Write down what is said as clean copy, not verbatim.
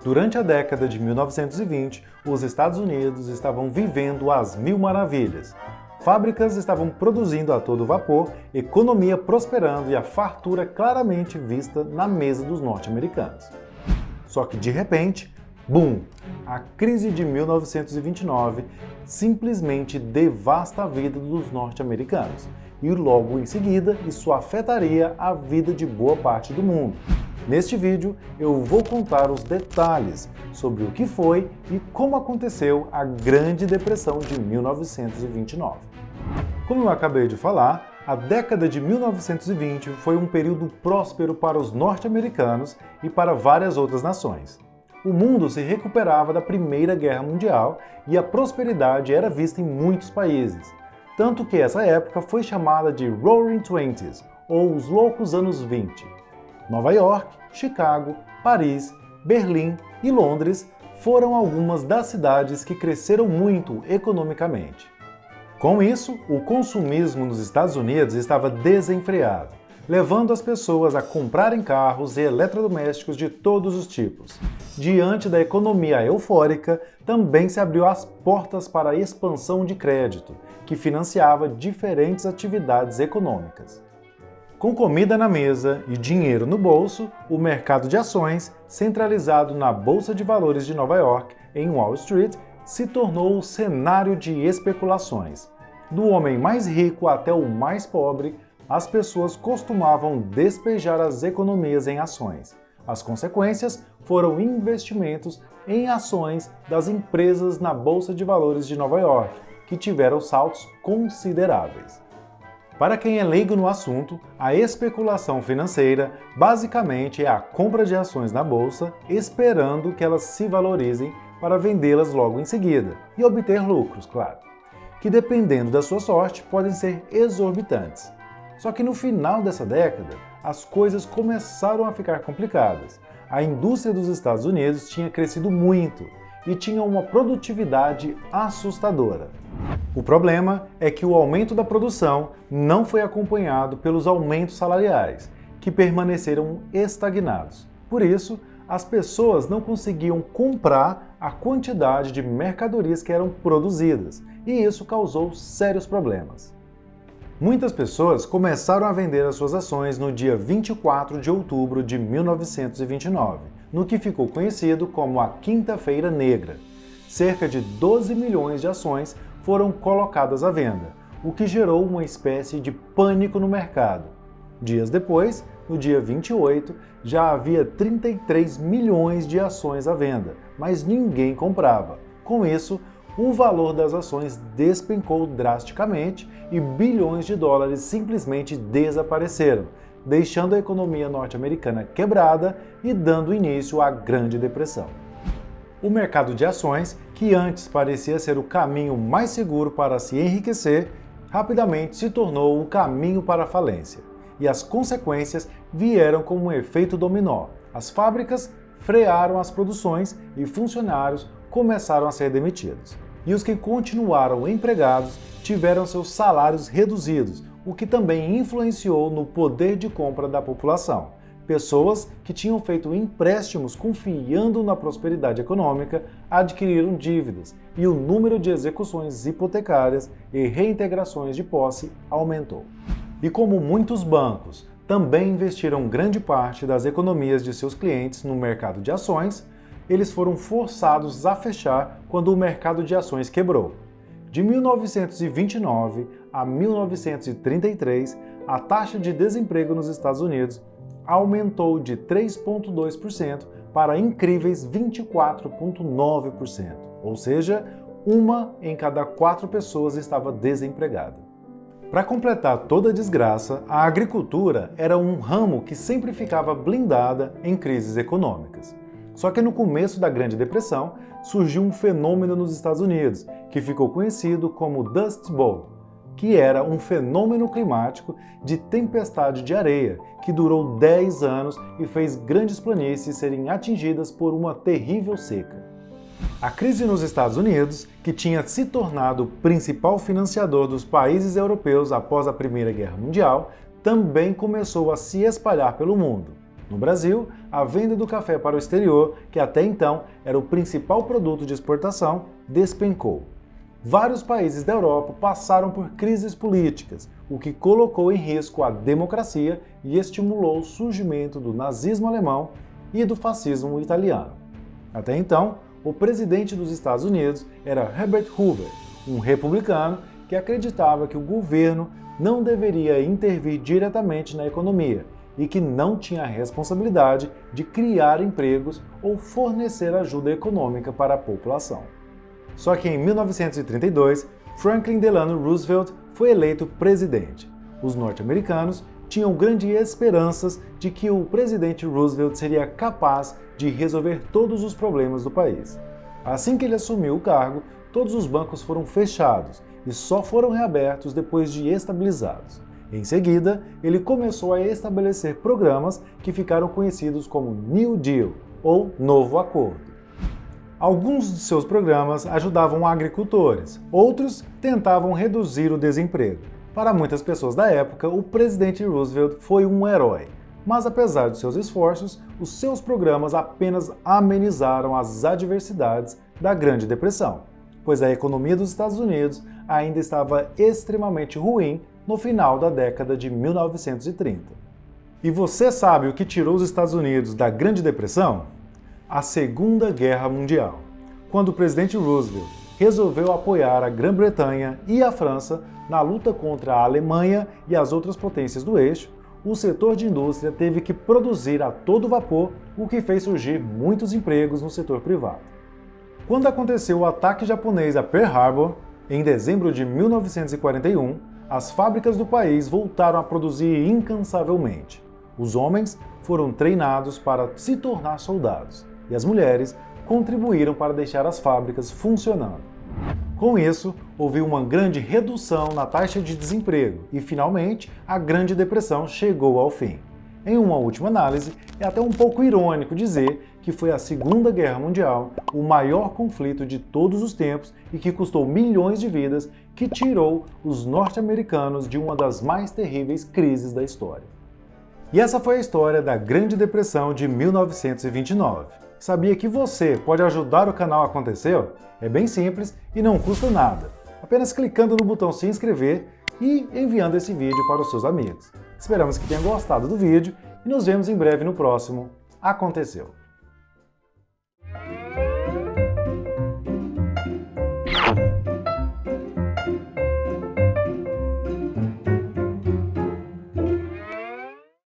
Durante a década de 1920, os Estados Unidos estavam vivendo as mil maravilhas. Fábricas estavam produzindo a todo vapor, economia prosperando e a fartura claramente vista na mesa dos norte-americanos. Só que de repente, BUM! A crise de 1929 simplesmente devasta a vida dos norte-americanos e logo em seguida isso afetaria a vida de boa parte do mundo. Neste vídeo eu vou contar os detalhes sobre o que foi e como aconteceu a Grande Depressão de 1929. Como eu acabei de falar, a década de 1920 foi um período próspero para os norte-americanos e para várias outras nações. O mundo se recuperava da Primeira Guerra Mundial e a prosperidade era vista em muitos países, tanto que essa época foi chamada de Roaring Twenties, ou os Loucos Anos 20. Nova York, Chicago, Paris, Berlim e Londres foram algumas das cidades que cresceram muito economicamente. Com isso, o consumismo nos Estados Unidos estava desenfreado, levando as pessoas a comprarem carros e eletrodomésticos de todos os tipos. Diante da economia eufórica, também se abriu as portas para a expansão de crédito, que financiava diferentes atividades econômicas. Com comida na mesa e dinheiro no bolso, o mercado de ações, centralizado na Bolsa de Valores de Nova York, em Wall Street, se tornou o cenário de especulações. Do homem mais rico até o mais pobre, as pessoas costumavam despejar as economias em ações. As consequências foram investimentos em ações das empresas na Bolsa de Valores de Nova York, que tiveram saltos consideráveis. Para quem é leigo no assunto, a especulação financeira basicamente é a compra de ações na bolsa, esperando que elas se valorizem para vendê-las logo em seguida e obter lucros, claro, que dependendo da sua sorte podem ser exorbitantes. Só que no final dessa década, as coisas começaram a ficar complicadas. A indústria dos Estados Unidos tinha crescido muito e tinha uma produtividade assustadora. O problema é que o aumento da produção não foi acompanhado pelos aumentos salariais, que permaneceram estagnados. Por isso, as pessoas não conseguiam comprar a quantidade de mercadorias que eram produzidas, e isso causou sérios problemas. Muitas pessoas começaram a vender as suas ações no dia 24 de outubro de 1929, no que ficou conhecido como a Quinta-feira Negra. Cerca de 12 milhões de ações foram colocadas à venda, o que gerou uma espécie de pânico no mercado. Dias depois, no dia 28, já havia 33 milhões de ações à venda, mas ninguém comprava. Com isso, o valor das ações despencou drasticamente e bilhões de dólares simplesmente desapareceram, deixando a economia norte-americana quebrada e dando início à Grande Depressão. O mercado de ações, que antes parecia ser o caminho mais seguro para se enriquecer, rapidamente se tornou o caminho para a falência. E as consequências vieram como um efeito dominó. As fábricas frearam as produções e funcionários começaram a ser demitidos. E os que continuaram empregados tiveram seus salários reduzidos, o que também influenciou no poder de compra da população. Pessoas que tinham feito empréstimos confiando na prosperidade econômica adquiriram dívidas e o número de execuções hipotecárias e reintegrações de posse aumentou. E como muitos bancos também investiram grande parte das economias de seus clientes no mercado de ações, eles foram forçados a fechar quando o mercado de ações quebrou. De 1929 a 1933, a taxa de desemprego nos Estados Unidos aumentou de 3,2% para incríveis 24,9%, ou seja, uma em cada 4 pessoas estava desempregada. Para completar toda a desgraça, a agricultura era um ramo que sempre ficava blindada em crises econômicas. Só que no começo da Grande Depressão surgiu um fenômeno nos Estados Unidos que ficou conhecido como Dust Bowl, que era um fenômeno climático de tempestade de areia que durou 10 anos e fez grandes planícies serem atingidas por uma terrível seca. A crise nos Estados Unidos, que tinha se tornado o principal financiador dos países europeus após a Primeira Guerra Mundial, também começou a se espalhar pelo mundo. No Brasil, a venda do café para o exterior, que até então era o principal produto de exportação, despencou. Vários países da Europa passaram por crises políticas, o que colocou em risco a democracia e estimulou o surgimento do nazismo alemão e do fascismo italiano. Até então, o presidente dos Estados Unidos era Herbert Hoover, um republicano que acreditava que o governo não deveria intervir diretamente na economia e que não tinha a responsabilidade de criar empregos ou fornecer ajuda econômica para a população. Só que em 1932, Franklin Delano Roosevelt foi eleito presidente. Os norte-americanos tinham grandes esperanças de que o presidente Roosevelt seria capaz de resolver todos os problemas do país. Assim que ele assumiu o cargo, todos os bancos foram fechados e só foram reabertos depois de estabilizados. Em seguida, ele começou a estabelecer programas que ficaram conhecidos como New Deal, ou Novo Acordo. Alguns de seus programas ajudavam agricultores, outros tentavam reduzir o desemprego. Para muitas pessoas da época, o presidente Roosevelt foi um herói. Mas apesar de seus esforços, os seus programas apenas amenizaram as adversidades da Grande Depressão, pois a economia dos Estados Unidos ainda estava extremamente ruim no final da década de 1930. E você sabe o que tirou os Estados Unidos da Grande Depressão? A Segunda Guerra Mundial, quando o presidente Roosevelt resolveu apoiar a Grã-Bretanha e a França na luta contra a Alemanha e as outras potências do eixo. O setor de indústria teve que produzir a todo vapor, o que fez surgir muitos empregos no setor privado. Quando aconteceu o ataque japonês a Pearl Harbor, em dezembro de 1941, as fábricas do país voltaram a produzir incansavelmente. Os homens foram treinados para se tornar soldados, e as mulheres contribuíram para deixar as fábricas funcionando. Com isso, houve uma grande redução na taxa de desemprego e, finalmente, a Grande Depressão chegou ao fim. Em uma última análise, é até um pouco irônico dizer que foi a Segunda Guerra Mundial o maior conflito de todos os tempos e que custou milhões de vidas, que tirou os norte-americanos de uma das mais terríveis crises da história. E essa foi a história da Grande Depressão de 1929. Sabia que você pode ajudar o canal Aconteceu? É bem simples e não custa nada. Apenas clicando no botão se inscrever e enviando esse vídeo para os seus amigos. Esperamos que tenham gostado do vídeo e nos vemos em breve no próximo Aconteceu!